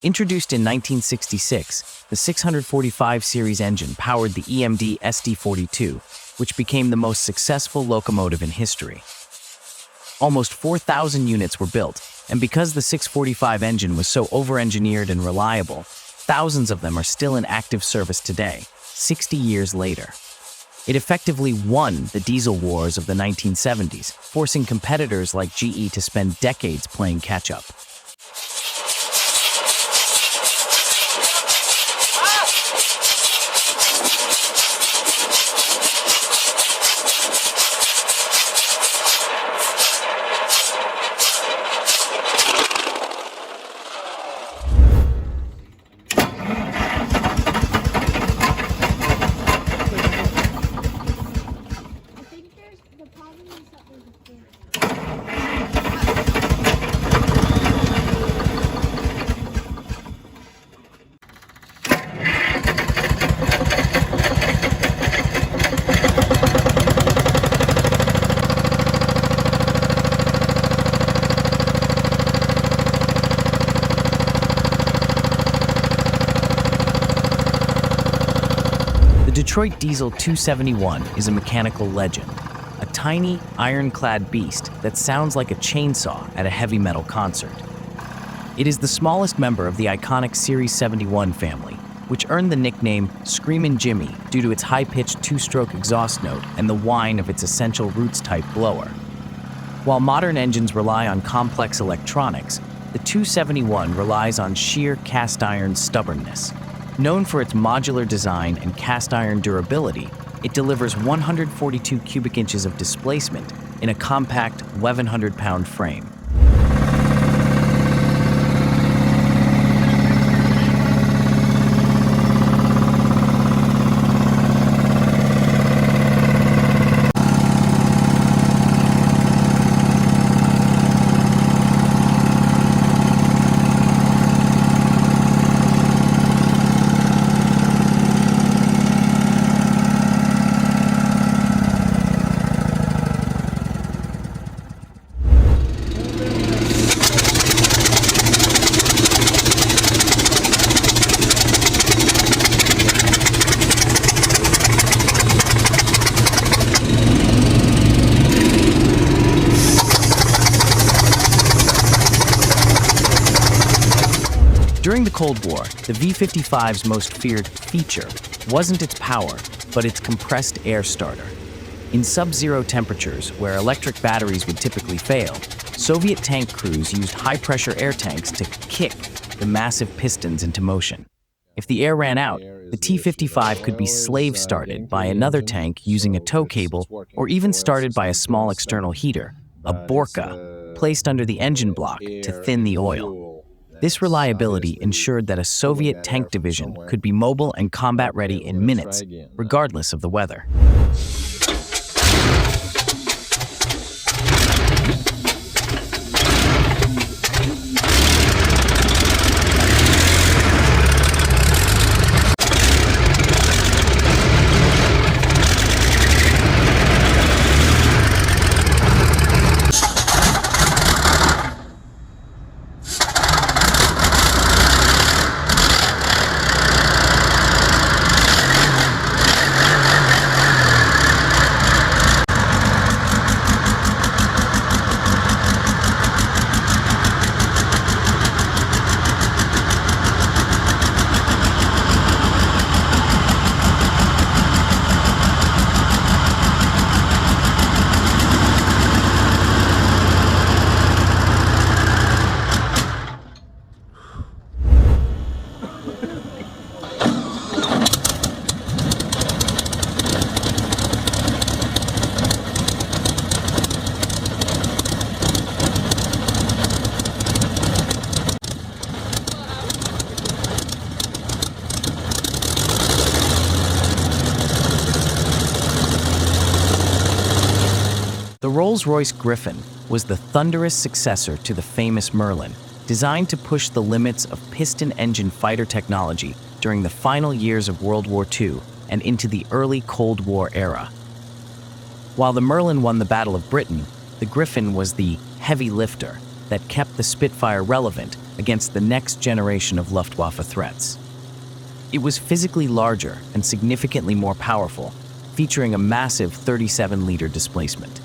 Introduced in 1966, the 645 series engine powered the EMD SD42, which became the most successful locomotive in history. Almost 4,000 units were built, and because the 645 engine was so over-engineered and reliable, thousands of them are still in active service today, 60 years later. It effectively won the diesel wars of the 1970s, forcing competitors like GE to spend decades playing catch-up. The Detroit Diesel 271 is a mechanical legend, a tiny, ironclad beast that sounds like a chainsaw at a heavy metal concert. It is the smallest member of the iconic Series 71 family, which earned the nickname Screamin' Jimmy due to its high-pitched two-stroke exhaust note and the whine of its essential Roots-type blower. While modern engines rely on complex electronics, the 271 relies on sheer cast-iron stubbornness. Known for its modular design and cast-iron durability, it delivers 142 cubic inches of displacement in a compact 1,100-pound frame. During the Cold War, the V-55's most feared feature wasn't its power, but its compressed air starter. In sub-zero temperatures, where electric batteries would typically fail, Soviet tank crews used high-pressure air tanks to kick the massive pistons into motion. If the air ran out, the T-55 could be slave-started by another tank using a tow cable, or even started by a small external heater, a Borka, placed under the engine block to thin the oil. This reliability ensured that a Soviet tank division could be mobile and combat-ready in minutes, regardless of the weather. The Rolls-Royce Griffon was the thunderous successor to the famous Merlin, designed to push the limits of piston-engine fighter technology during the final years of World War II and into the early Cold War era. While the Merlin won the Battle of Britain, the Griffon was the heavy lifter that kept the Spitfire relevant against the next generation of Luftwaffe threats. It was physically larger and significantly more powerful, featuring a massive 37-liter displacement.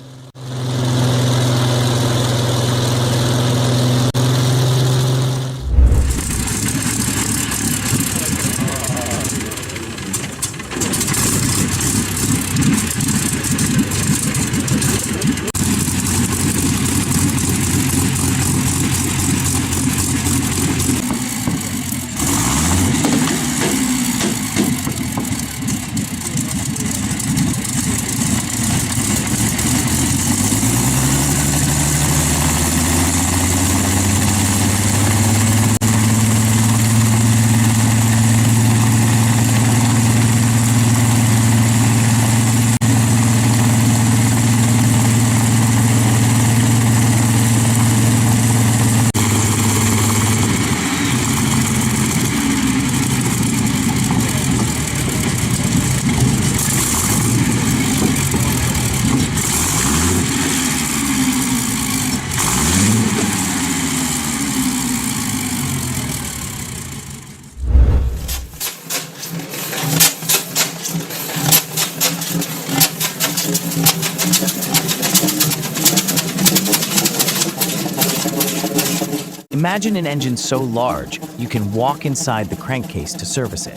Imagine an engine so large, you can walk inside the crankcase to service it.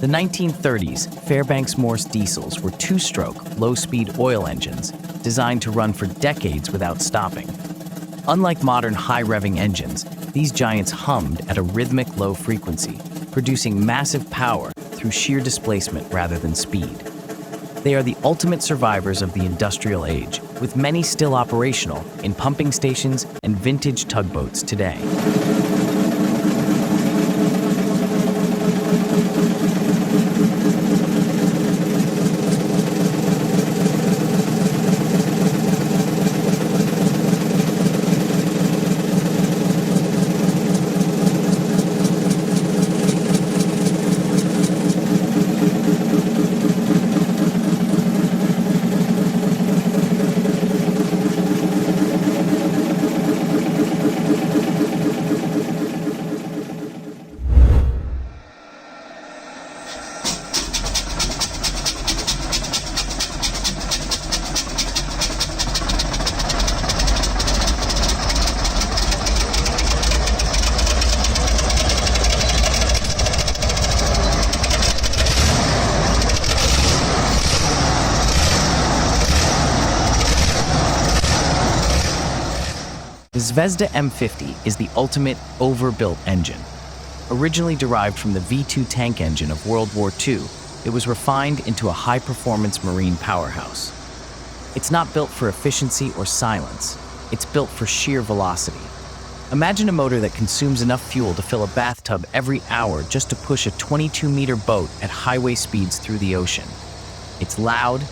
The 1930s Fairbanks Morse diesels were two-stroke, low-speed oil engines designed to run for decades without stopping. Unlike modern high-revving engines, these giants hummed at a rhythmic low frequency, producing massive power through sheer displacement rather than speed. They are the ultimate survivors of the industrial age, with many still operational in pumping stations and vintage tugboats today. The ZVEZDA M50 is the ultimate overbuilt engine. Originally derived from the V2 tank engine of World War II, it was refined into a high-performance marine powerhouse. It's not built for efficiency or silence. It's built for sheer velocity. Imagine a motor that consumes enough fuel to fill a bathtub every hour just to push a 22-meter boat at highway speeds through the ocean. It's loud,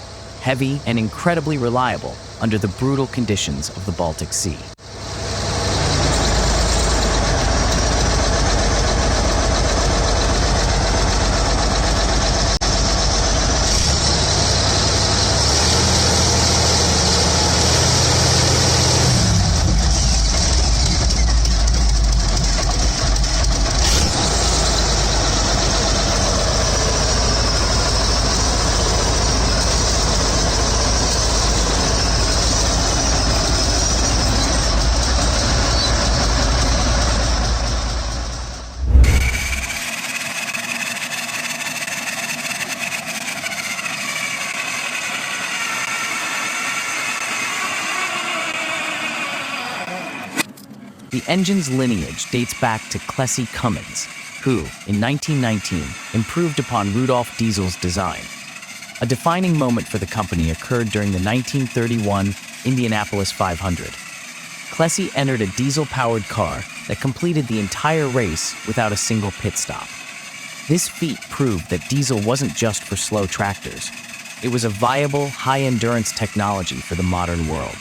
heavy, and incredibly reliable under the brutal conditions of the Baltic Sea. The engine's lineage dates back to Cummins, who, in 1919, improved upon Rudolf Diesel's design. A defining moment for the company occurred during the 1931 Indianapolis 500. Clessy entered a diesel-powered car that completed the entire race without a single pit stop. This feat proved that diesel wasn't just for slow tractors. It was a viable, high-endurance technology for the modern world.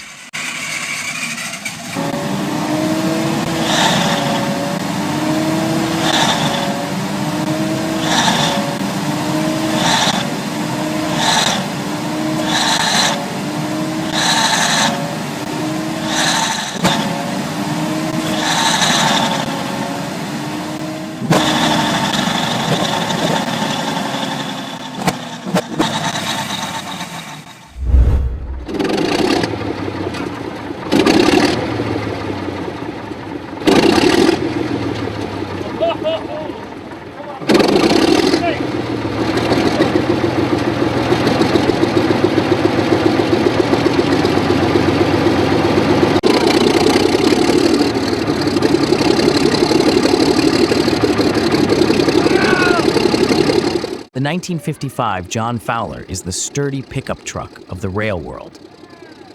1955 John Fowler is the sturdy pickup truck of the rail world.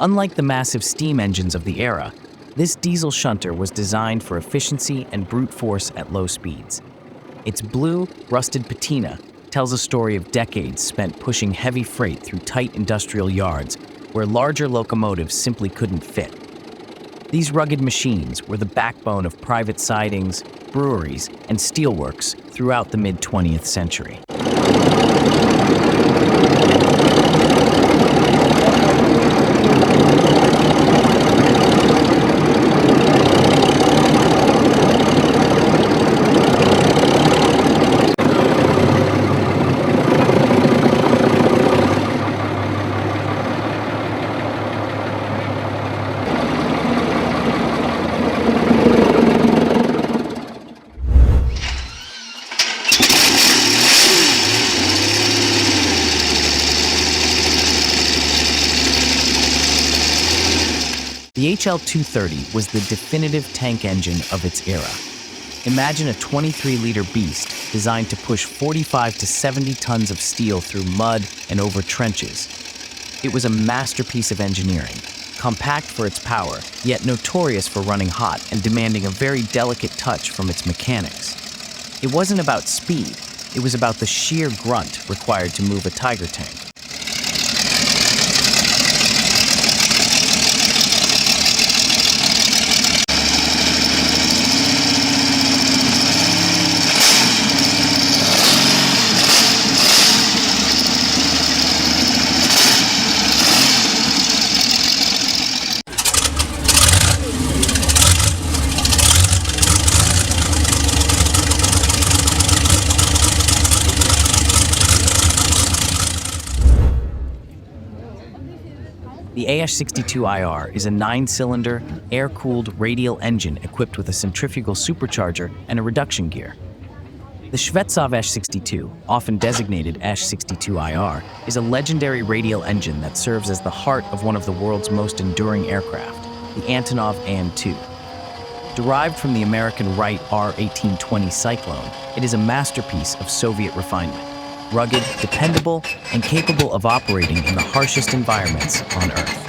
Unlike the massive steam engines of the era, this diesel shunter was designed for efficiency and brute force at low speeds. Its blue, rusted patina tells a story of decades spent pushing heavy freight through tight industrial yards where larger locomotives simply couldn't fit. These rugged machines were the backbone of private sidings, breweries, and steelworks throughout the mid-20th century. The HL-230 was the definitive tank engine of its era. Imagine a 23-liter beast designed to push 45 to 70 tons of steel through mud and over trenches. It was a masterpiece of engineering, compact for its power, yet notorious for running hot and demanding a very delicate touch from its mechanics. It wasn't about speed, it was about the sheer grunt required to move a Tiger tank. The AH-62IR is a 9-cylinder, air-cooled radial engine equipped with a centrifugal supercharger and a reduction gear. The Shvetsov AH-62, often designated AH-62IR, is a legendary radial engine that serves as the heart of one of the world's most enduring aircraft, the Antonov An-2. Derived from the American Wright R-1820 Cyclone, it is a masterpiece of Soviet refinement. Rugged, dependable, and capable of operating in the harshest environments on Earth.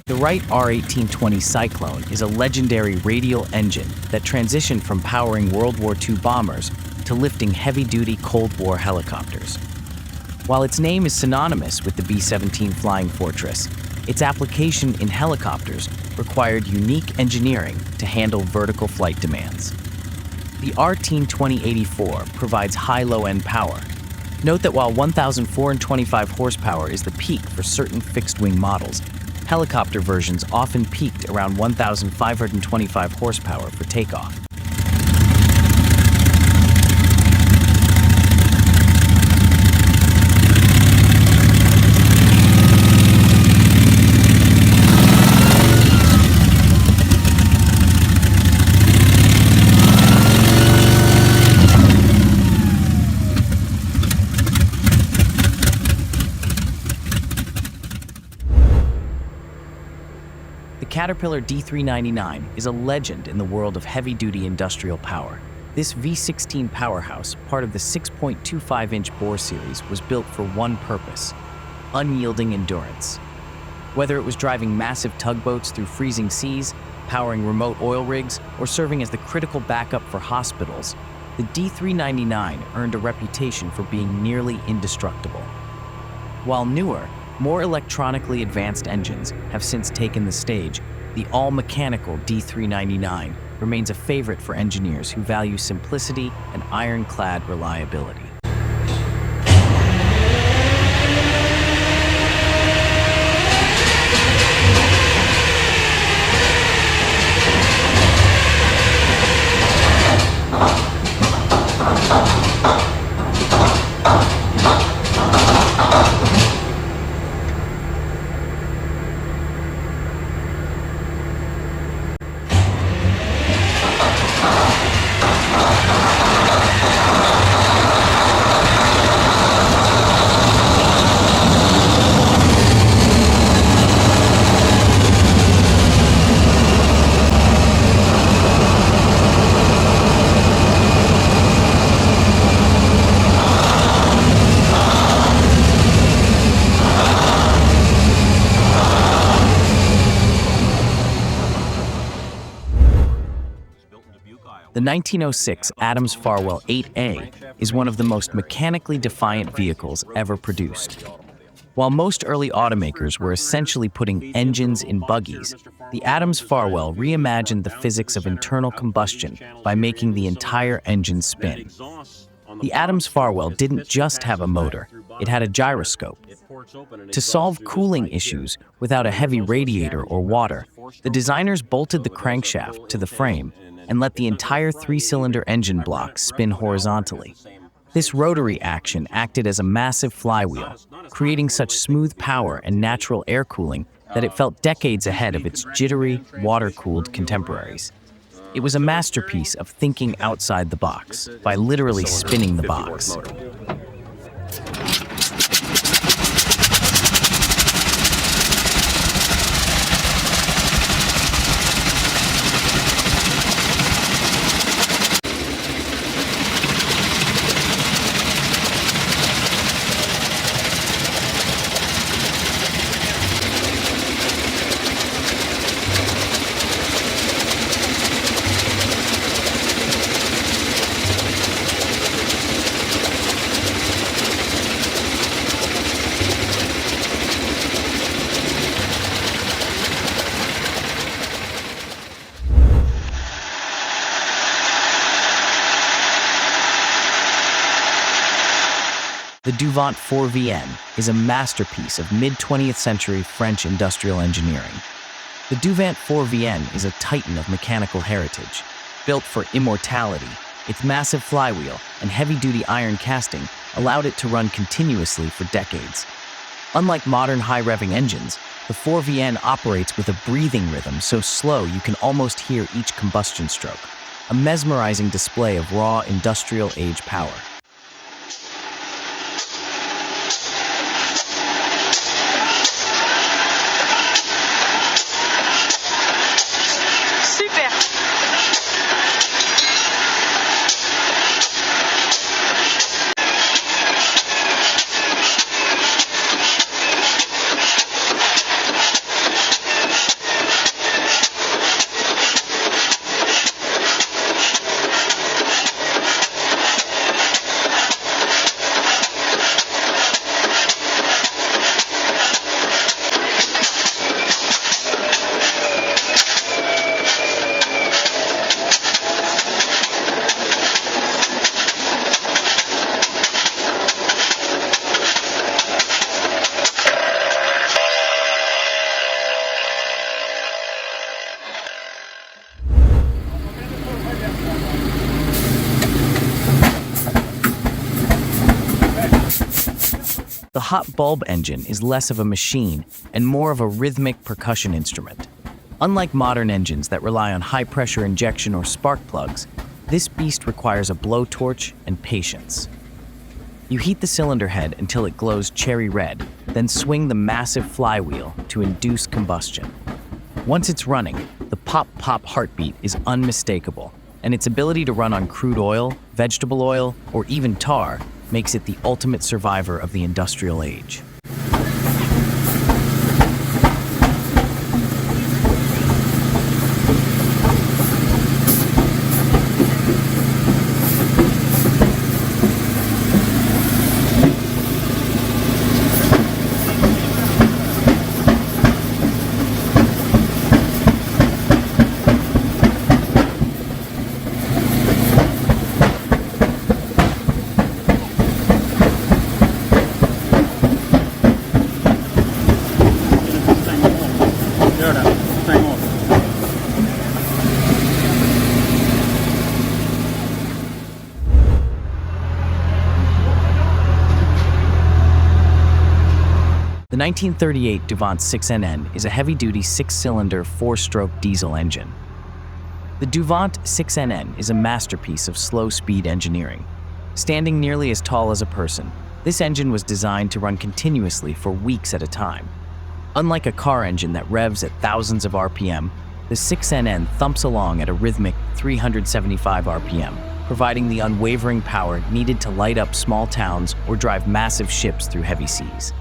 The Wright R-1820 Cyclone is a legendary radial engine that transitioned from powering World War II bombers to lifting heavy-duty Cold War helicopters. While its name is synonymous with the B-17 Flying Fortress, its application in helicopters required unique engineering to handle vertical flight demands. The RT-2084 provides high low-end power. Note that while 1,425 horsepower is the peak for certain fixed-wing models, helicopter versions often peaked around 1,525 horsepower for takeoff. Caterpillar D399 is a legend in the world of heavy-duty industrial power. This V16 powerhouse, part of the 6.25-inch bore series, was built for one purpose: unyielding endurance. Whether it was driving massive tugboats through freezing seas, powering remote oil rigs, or serving as the critical backup for hospitals, the D399 earned a reputation for being nearly indestructible. While newer, more electronically advanced engines have since taken the stage, the all-mechanical D399 remains a favorite for engineers who value simplicity and ironclad reliability. The 1906 ADAMS-FARWELL 8A is one of the most mechanically defiant vehicles ever produced. While most early automakers were essentially putting engines in buggies, the ADAMS-FARWELL reimagined the physics of internal combustion by making the entire engine spin. The ADAMS-FARWELL didn't just have a motor, it had a gyroscope. To solve cooling issues without a heavy radiator or water, the designers bolted the crankshaft to the frame and let the entire three-cylinder engine block spin horizontally. This rotary action acted as a massive flywheel, creating such smooth power and natural air cooling that it felt decades ahead of its jittery, water-cooled contemporaries. It was a masterpiece of thinking outside the box by literally spinning the box. The DUVANT 4VN is a masterpiece of mid-20th century French industrial engineering. The DUVANT 4VN is a titan of mechanical heritage. Built for immortality, its massive flywheel and heavy-duty iron casting allowed it to run continuously for decades. Unlike modern high-revving engines, the 4VN operates with a breathing rhythm so slow you can almost hear each combustion stroke, a mesmerizing display of raw industrial-age power. The hot bulb engine is less of a machine and more of a rhythmic percussion instrument. Unlike modern engines that rely on high-pressure injection or spark plugs, this beast requires a blowtorch and patience. You heat the cylinder head until it glows cherry red, then swing the massive flywheel to induce combustion. Once it's running, the pop-pop heartbeat is unmistakable, and its ability to run on crude oil, vegetable oil, or even tar makes it the ultimate survivor of the industrial age. The 1938 DUVANT 6NN is a heavy-duty six-cylinder, four-stroke diesel engine. The DUVANT 6NN is a masterpiece of slow-speed engineering. Standing nearly as tall as a person, this engine was designed to run continuously for weeks at a time. Unlike a car engine that revs at thousands of RPM, the 6NN thumps along at a rhythmic 375 RPM, providing the unwavering power needed to light up small towns or drive massive ships through heavy seas.